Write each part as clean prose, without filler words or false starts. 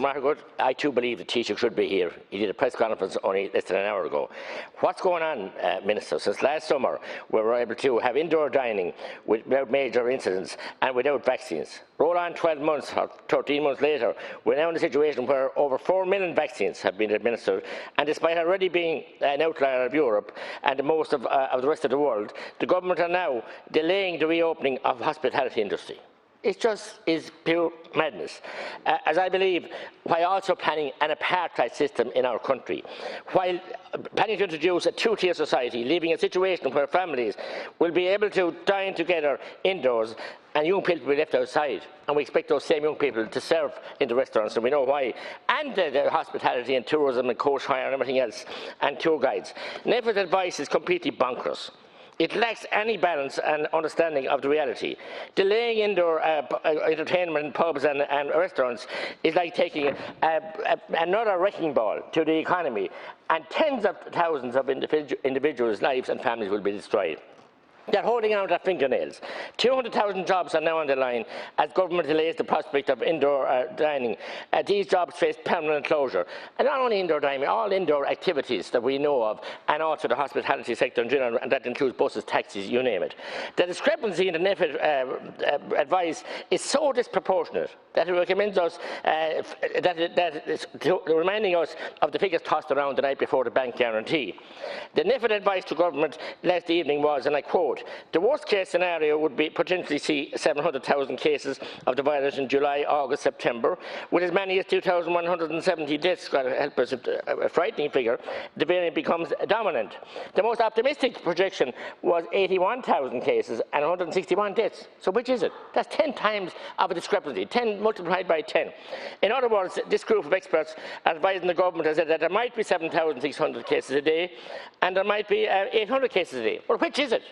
Margaret, I too believe the Taoiseach should be here. He did a press conference only less than an hour ago. What's going on, Minister? Since last summer, we were able to have indoor dining without major incidents and without vaccines. Roll on 12 months or 13 months later, we're now in a situation where over 4 million vaccines have been administered, and despite already being an outlier of Europe and most of the rest of the world, the government are now delaying the reopening of the hospitality industry. It just is pure madness. As I believe, while also planning an apartheid system in our country, while planning to introduce a two-tier society, leaving a situation where families will be able to dine together indoors and young people will be left outside, and we expect those same young people to serve in the restaurants, and we know why, and the hospitality and tourism and coach hire and everything else, and tour guides. NPHET's advice is completely bonkers. It lacks any balance and understanding of the reality. Delaying indoor entertainment, pubs and restaurants is like taking another wrecking ball to the economy, and tens of thousands of individuals' lives and families will be destroyed. They're holding on to their fingernails. 200,000 jobs are now on the line as government delays the prospect of indoor dining. These jobs face permanent closure. And not only indoor dining, all indoor activities that we know of, and also the hospitality sector in general, and that includes buses, taxis, you name it. The discrepancy in the NPHET advice is so disproportionate that it recommends us, reminding us of the figures tossed around the night before the bank guarantee. The NPHET advice to government last evening was, and I quote, the worst case scenario would be potentially see 700,000 cases of the virus in July, August, September, with as many as 2,170 deaths. God help us, a frightening figure. The variant becomes dominant. The most optimistic projection was 81,000 cases and 161 deaths. So which is it? That's 10 times of a discrepancy, 10 multiplied by 10. In other words, this group of experts advising the government has said that there might be 7,600 cases a day and there might be 800 cases a day. Well, which is it?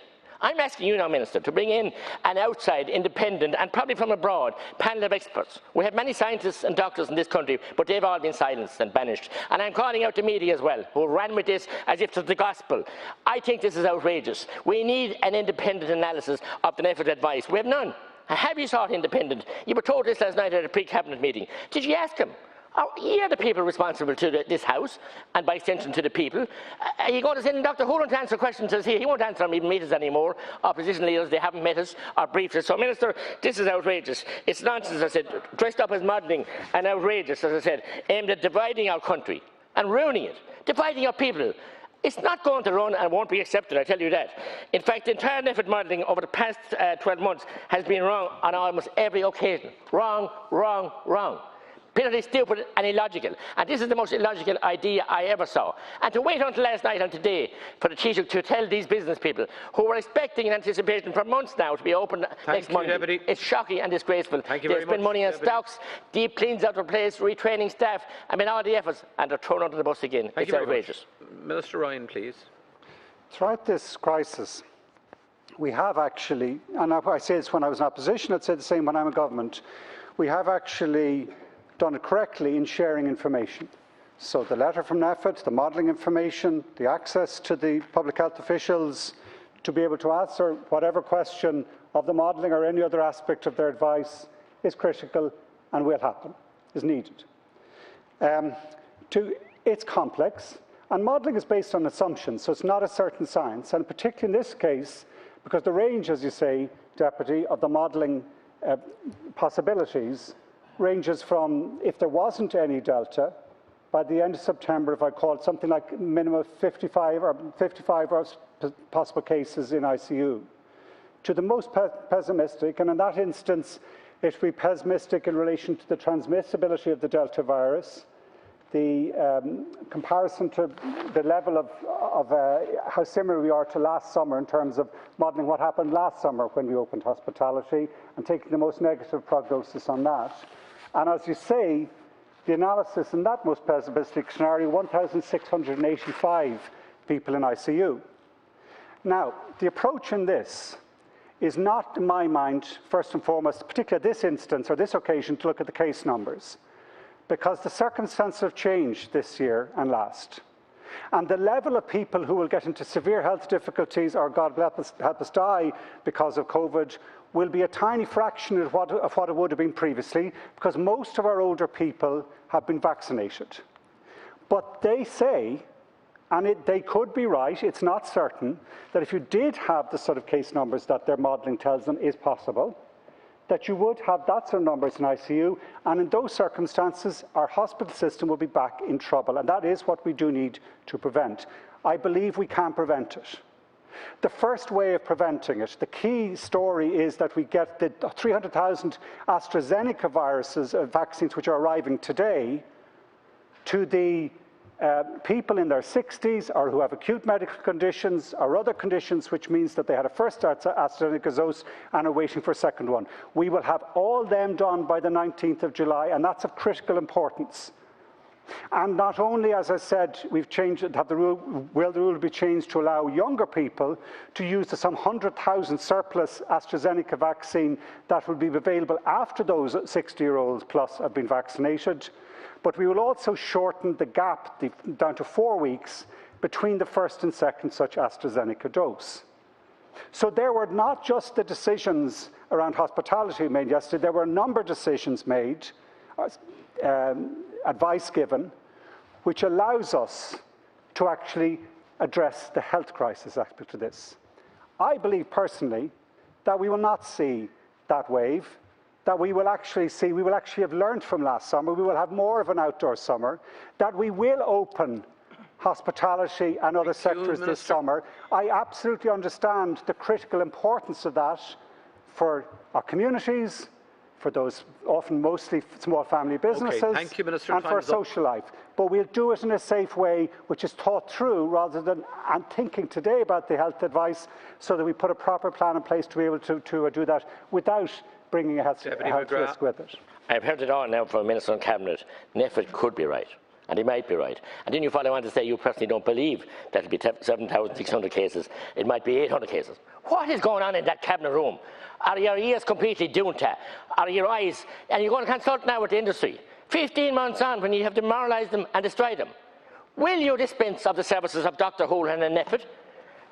I'm asking you now, Minister, to bring in an outside, independent, and probably from abroad, panel of experts. We have many scientists and doctors in this country, but they've all been silenced and banished. And I'm calling out the media as well, who ran with this as if it's the gospel. I think this is outrageous. We need an independent analysis of the NPHET advice. We have none. Have you sought independent? You were told this last night at a pre-cabinet meeting. Did you ask him? You're the people responsible to this House, and by extension to the people. You're going to send Dr. Hoolan to answer questions as he won't answer them, even meet us anymore. Opposition leaders, they haven't met us or briefed us. So, Minister, this is outrageous. It's nonsense, as I said, dressed up as modelling, and outrageous, as I said, aimed at dividing our country and ruining it, dividing our people. It's not going to run and won't be accepted, I tell you that. In fact, the entire NPHET modelling over the past 12 months has been wrong on almost every occasion. Wrong, wrong, wrong. Penalty stupid and illogical, and this is the most illogical idea I ever saw. And to wait until last night and today for the Taoiseach to tell these business people who were expecting in anticipation for months now to be open next Monday, Deputy. It's shocking and disgraceful. They spend money on stocks, deep cleans out of place, retraining staff, I mean all the efforts, and they're thrown under the bus again. It's outrageous. Minister Ryan, please. Throughout this crisis, we have actually, and I say this when I was in opposition, I'd say the same when I'm in government, we have actually done it correctly in sharing information. So the letter from NPHET, the modelling information, the access to the public health officials to be able to answer whatever question of the modelling or any other aspect of their advice is critical and will happen, is needed. It's complex, and modelling is based on assumptions, so it's not a certain science, and particularly in this case, because the range, as you say, Deputy, of the modelling possibilities ranges from, if there wasn't any Delta, by the end of September, if I call it something like minimum of 55 possible cases in ICU, to the most pessimistic, and in that instance, it would be pessimistic in relation to the transmissibility of the Delta virus, the comparison to the level of how similar we are to last summer in terms of modelling what happened last summer when we opened hospitality, and taking the most negative prognosis on that. And as you say, the analysis in that most pessimistic scenario, 1,685 people in ICU. Now, the approach in this is not, in my mind, first and foremost, particularly this instance or this occasion, to look at the case numbers, because the circumstances have changed this year and last. And the level of people who will get into severe health difficulties or, God help us die, because of COVID will be a tiny fraction of what it would have been previously, because most of our older people have been vaccinated. But they say, and they could be right, it's not certain, that if you did have the sort of case numbers that their modelling tells them is possible, that you would have that sort of numbers in ICU, and in those circumstances, our hospital system will be back in trouble, and that is what we do need to prevent. I believe we can prevent it. The first way of preventing it, the key story is that we get the 300,000 AstraZeneca vaccines which are arriving today to the people in their 60s or who have acute medical conditions or other conditions, which means that they had a first AstraZeneca dose and are waiting for a second one. We will have all them done by the 19th of July, and that's of critical importance. And not only, as I said, we've changed it, the rule will be changed to allow younger people to use the some 100,000 surplus AstraZeneca vaccine that will be available after those 60-year-olds plus have been vaccinated. But we will also shorten the gap down to 4 weeks between the first and second such AstraZeneca dose. So there were not just the decisions around hospitality made yesterday, there were a number of decisions made, advice given, which allows us to actually address the health crisis aspect of this. I believe personally that we will not see that wave, that we will actually have learned from last summer, we will have more of an outdoor summer, that we will open hospitality and other sectors this summer. I absolutely understand the critical importance of that for our communities, for those often mostly small family businesses, Thank you, Minister. and for social life. But we'll do it in a safe way, which is thought through, rather than thinking today about the health advice, so that we put a proper plan in place to be able to do that without bringing a health risk with it. I've heard it all now from a Minister in Cabinet. Neffet could be right, and he might be right. And then you follow on to say you personally don't believe that it'll be 7,600 cases. It might be 800 cases. What is going on in that Cabinet room? Are your ears completely doomed to? Are your eyes? And you're going to consult now with the industry. 15 months on, when you have demoralised them and destroyed them. Will you dispense of the services of Dr. Houlihan and Neffet?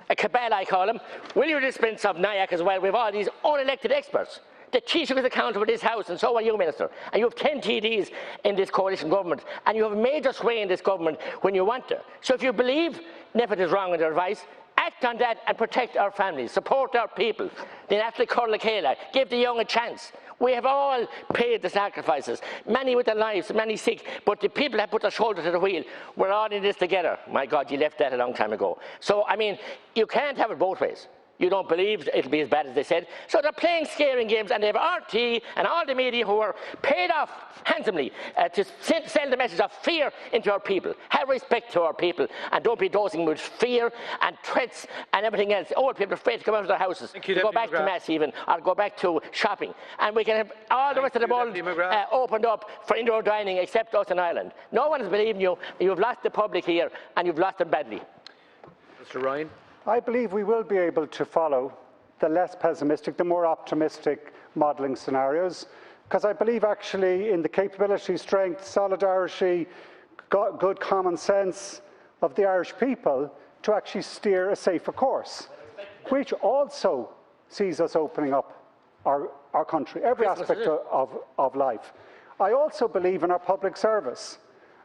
A cabal, I call them. Will you dispense of NIAC as well? We have all these unelected experts. The Taoiseach is accountable for this House, and so are you, Minister. And you have 10 TDs in this coalition government, and you have a major sway in this government when you want to. So if you believe Neffet is wrong in their advice, act on that and protect our families, support our people. Then after Corla Kayla, give the young a chance. We have all paid the sacrifices, many with their lives, many sick, but the people have put their shoulder to the wheel. We're all in this together. My God, you left that a long time ago. So, I mean, you can't have it both ways. You don't believe it'll be as bad as they said. So they're playing scaring games, and they have RT and all the media who are paid off handsomely to send the message of fear into our people. Have respect to our people, and don't be dosing with fear and threats and everything else. Old people are afraid to come out of their houses, to go back to Mass even, or go back to shopping. And we can have all the rest of the world opened up for indoor dining, except us in Ireland. No one is believing you. You've lost the public here, and you've lost them badly. Mr. Ryan. I believe we will be able to follow the less pessimistic, the more optimistic modelling scenarios, because I believe actually in the capability, strength, solidarity, good common sense of the Irish people to actually steer a safer course, which also sees us opening up our country, every aspect of life. I also believe in our public service.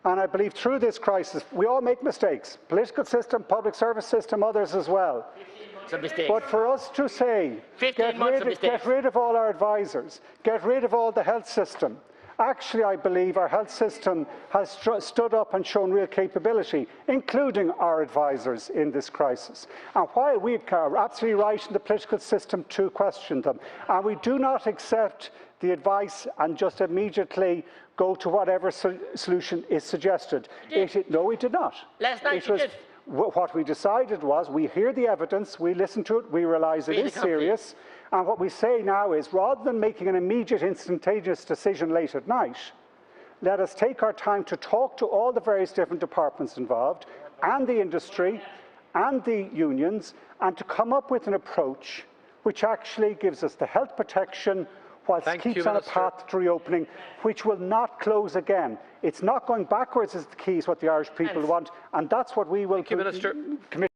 And I believe through this crisis, we all make mistakes. Political system, public service system, others as well. But for us to say, get rid of all our advisors, get rid of all the health system, actually I believe our health system has stood up and shown real capability, including our advisors in this crisis. And while we are absolutely right in the political system to question them, and we do not accept the advice and just immediately go to whatever solution is suggested. No, we did not. Last night you did. What we decided was, we hear the evidence, we listen to it, we realise it is serious, and what we say now is, rather than making an immediate, instantaneous decision late at night, let us take our time to talk to all the various different departments involved, and the industry, and the unions, and to come up with an approach which actually gives us the health protection, whilst keeps on a path to reopening, which will not close again. It's not going backwards is the key, is what the Irish people want, and that's what we will commit